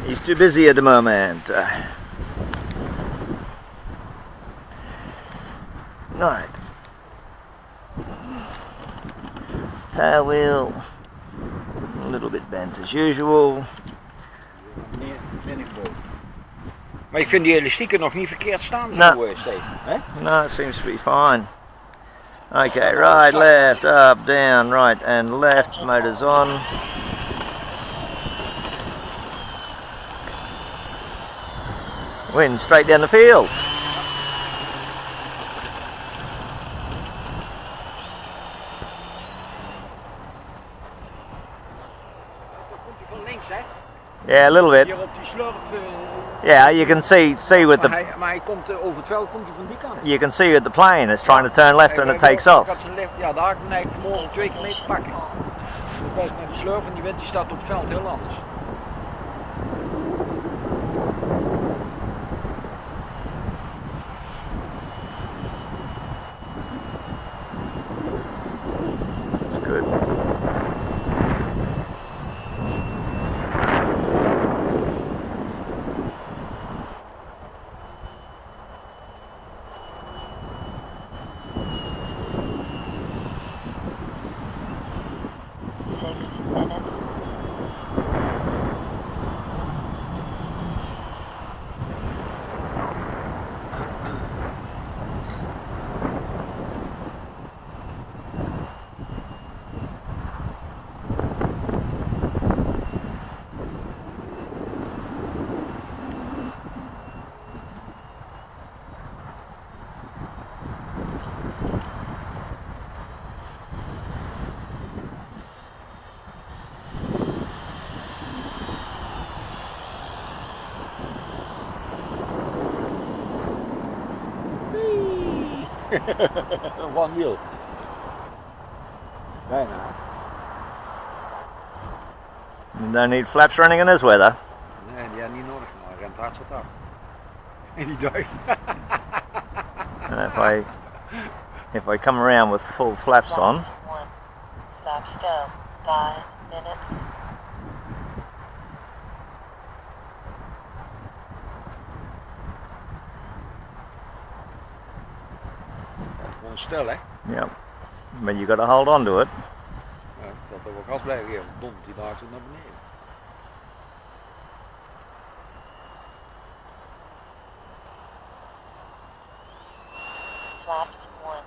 He's too busy at the moment. Right. Tail wheel, a little bit bent as usual. Maar ik vind die elastieken nog niet verkeerd staan No. zo steeds. No, it seems to be fine. Okay, right, left, up, down, right and left, motors on. Wind straight down the field. Komt hij van links, hè? Yeah, a little bit. Hier op die slurf. Yeah, you can see with the Maar hij komt over het veld komt hij van die kant. you can see with the plane it's trying to turn left when it takes off. Ja, daar kan ik vanmorgen 2 kilometer pakken. Dus bij naar de slurf en die wind die staat op het veld heel anders. That's good. One wheel. Bijna. You don't need flaps running in this weather. Nee, die had niet nodig, maar hij remt hard zat af. En die duif. And if I come around with full flaps on, Stop still. 5 minutes. Gewoon stel, hè? yep. But you got to hold on to it. Ja, dat er wel gas blijven geven. Dom, die daar zo naar beneden. Flaps 1.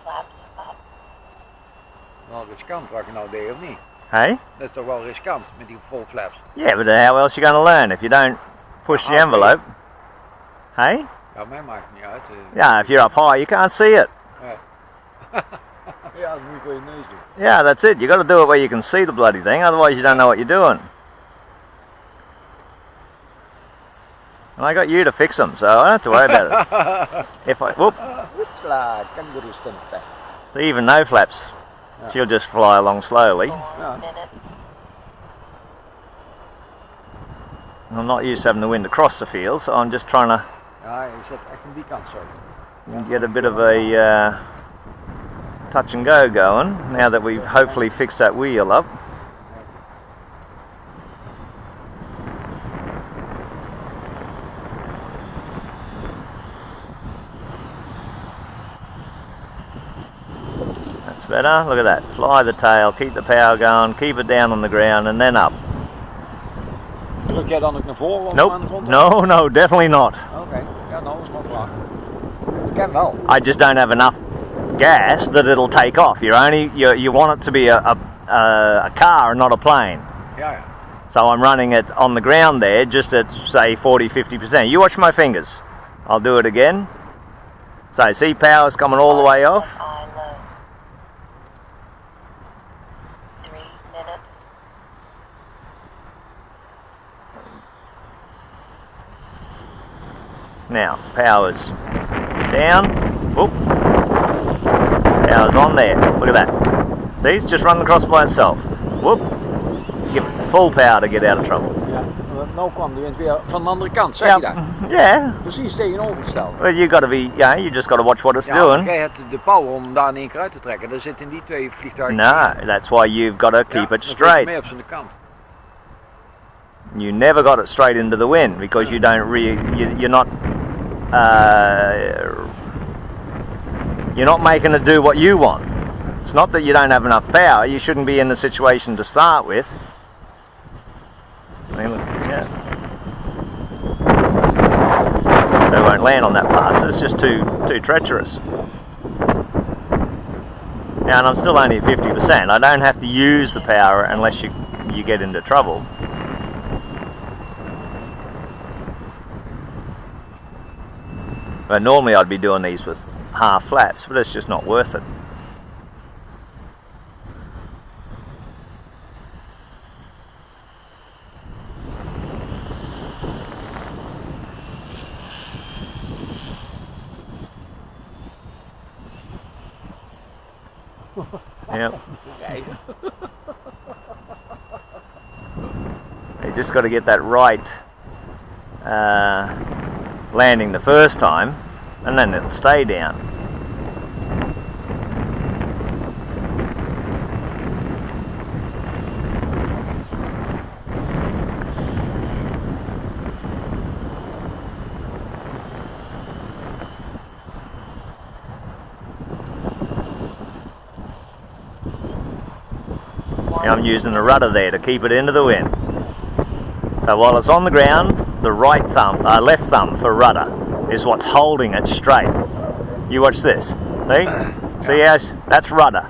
Flaps up. Nou, riskant wat je nou deed, of niet? Hey? Dat is toch wel riskant met die vol flaps. Yeah, but how else you going to learn if you don't push the envelope? Hey? Ja, mij maakt het niet uit. Yeah, if you're up high, you can't see it. Ja, dat moet je voor je neus doen. Yeah, that's it. You got to do it where you can see the bloody thing, otherwise you don't know what you're doing. And I got you to fix them, so I don't have to worry about it. If I whoop, Hoepsla, kangaroo stunt. so even no flaps, she'll just fly along slowly. 4 minutes. I'm not used to having the wind across the field, so I'm just trying to Ja, je zit echt aan die kant, sorry. get a bit of a touch and go going now that we've hopefully fixed that wheel up. That's better. Look at that. Fly the tail, keep the power going, keep it down on the ground and then up. Druk jij dan ook naar voren of aan de Nope. front? No, definitely not. Oké, ja, nou is mijn vraag. Het kan wel. I just don't have enough gas that it'll take off. You want it to be a car and not a plane. Ja, ja. So I'm running it on the ground there just at say 40-50%. You watch my fingers. I'll do it again. So see, power's coming all the way off. Eye low. 3 minutes. Now power's down. Whoop. Power's on there. Look at that. See, it's just running across by itself. Whoop. Give it full power to get out of trouble. Ja, nou kwam de wind weer van de andere kant, zeg je dat? Yeah. Precies tegenovergesteld. Well, you got to be, you just got to watch what it's Ja, doing. jij hebt de power om daar in één keer uit te trekken. Dat zit in die twee vliegtuigen. No, that's why you've got to keep it Dan zit je straight. mee op zijn kant. You never got it straight into the wind because you're not making it do what you want. It's not that you don't have enough power. You shouldn't be in the situation to start with. Yeah. So it won't land on that pass. It's just too treacherous. And I'm still only at 50%. I don't have to use the power unless you get into trouble. But normally I'd be doing these with half flaps, but it's just not worth it. Yep. You just got to get that right landing the first time, and then it'll stay down. I'm using the rudder there to keep it into the wind. So while it's on the ground, the right thumb, left thumb for rudder is what's holding it straight. You watch this. See? See how that's rudder.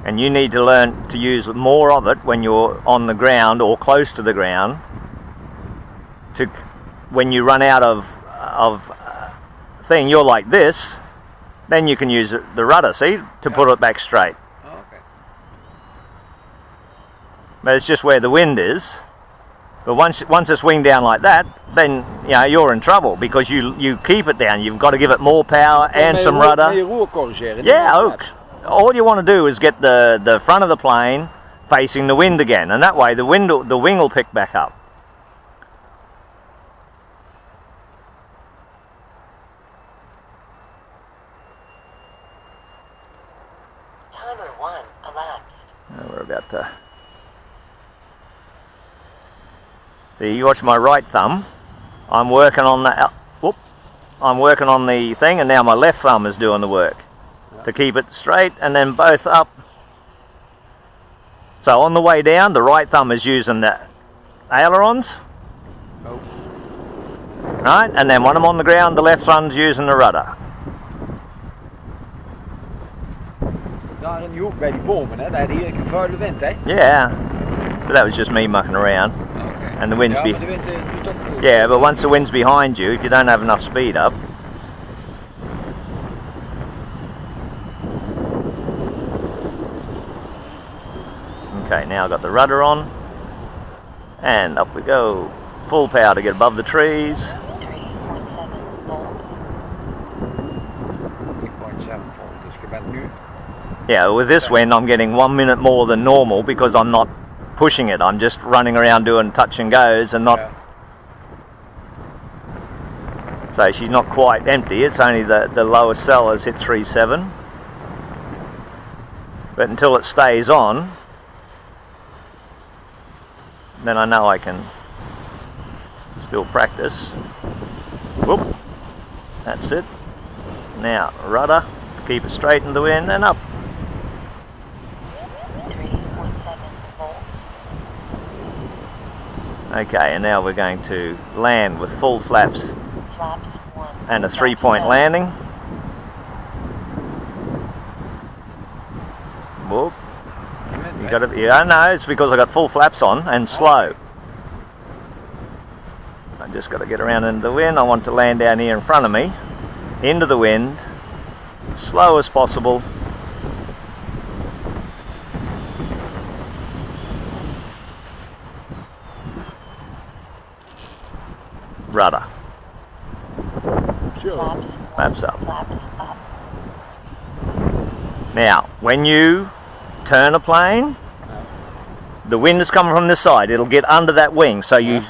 And you need to learn to use more of it when you're on the ground or close to the ground. When you run out of thing, you're like this. Then you can use the rudder, see, to put it back straight. Oh, okay. But it's just where the wind is. But once it's winged down like that, then you're in trouble because you keep it down. You've got to give it more power and some rudder. Yeah, ook. All you want to do is get the front of the plane facing the wind again, and that way the wing will pick back up. Timer 1 elapsed. Now we're about to... See, you watch my right thumb. I'm working on the... I'm working on the thing, and now my left thumb is doing the work to keep it straight, and then both up. So on the way down, the right thumb is using the ailerons. Oh. Right, and then when I'm on the ground, the left thumb's using the rudder. Daar in die hoek bij die bomen, hè? Daar had hier een vuile wind, hè? Yeah, but that was just me mucking around. Okay. And the wind's Ja, maar de wind doet ook goed. Yeah, but once the wind's behind you, if you don't have enough speed up, okay, now I've got the rudder on, and up we go. Full power to get above the trees. 3.7 volts. 3.7 volt, dus je bent nu... Yeah, with this wind I'm getting 1 minute more than normal because I'm not pushing it. I'm just running around doing touch and goes and not... Yeah. So she's not quite empty, it's only the lowest cell has hit 3.7. But until it stays on, then I know I can still practice. Whoop, that's it. Now, rudder, keep it straight in the wind and up. 3.7 volts. Okay, and now we're going to land with full flaps Flaps 1. and a 3-point landing. Whoop. You got to, yeah, no, it's because I got full flaps on and slow. I just got to get around into the wind. I want to land down here in front of me, into the wind, slow as possible. Rudder. Flaps 1. Flaps up. Flaps up. Now, when you turn a plane, the wind is coming from this side. It'll get under that wing. So you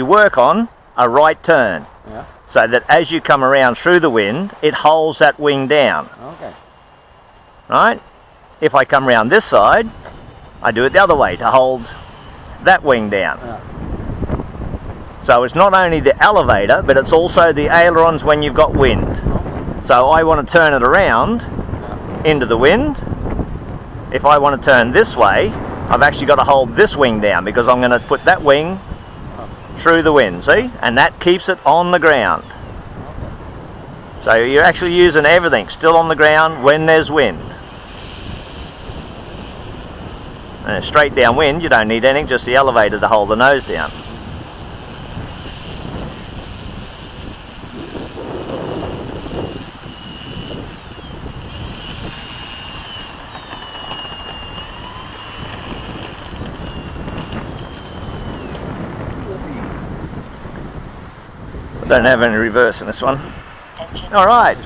work on a right turn. Yeah. So that as you come around through the wind, it holds that wing down. Okay. Right? If I come around this side, I do it the other way to hold that wing down. Yeah. So it's not only the elevator, but it's also the ailerons when you've got wind. So I want to turn it around into the wind. If I want to turn this way, I've actually got to hold this wing down because I'm going to put that wing through the wind, see? And that keeps it on the ground. So you're actually using everything still on the ground when there's wind. And a straight downwind, you don't need anything, just the elevator to hold the nose down. I don't have any reverse in this one. Engine All right.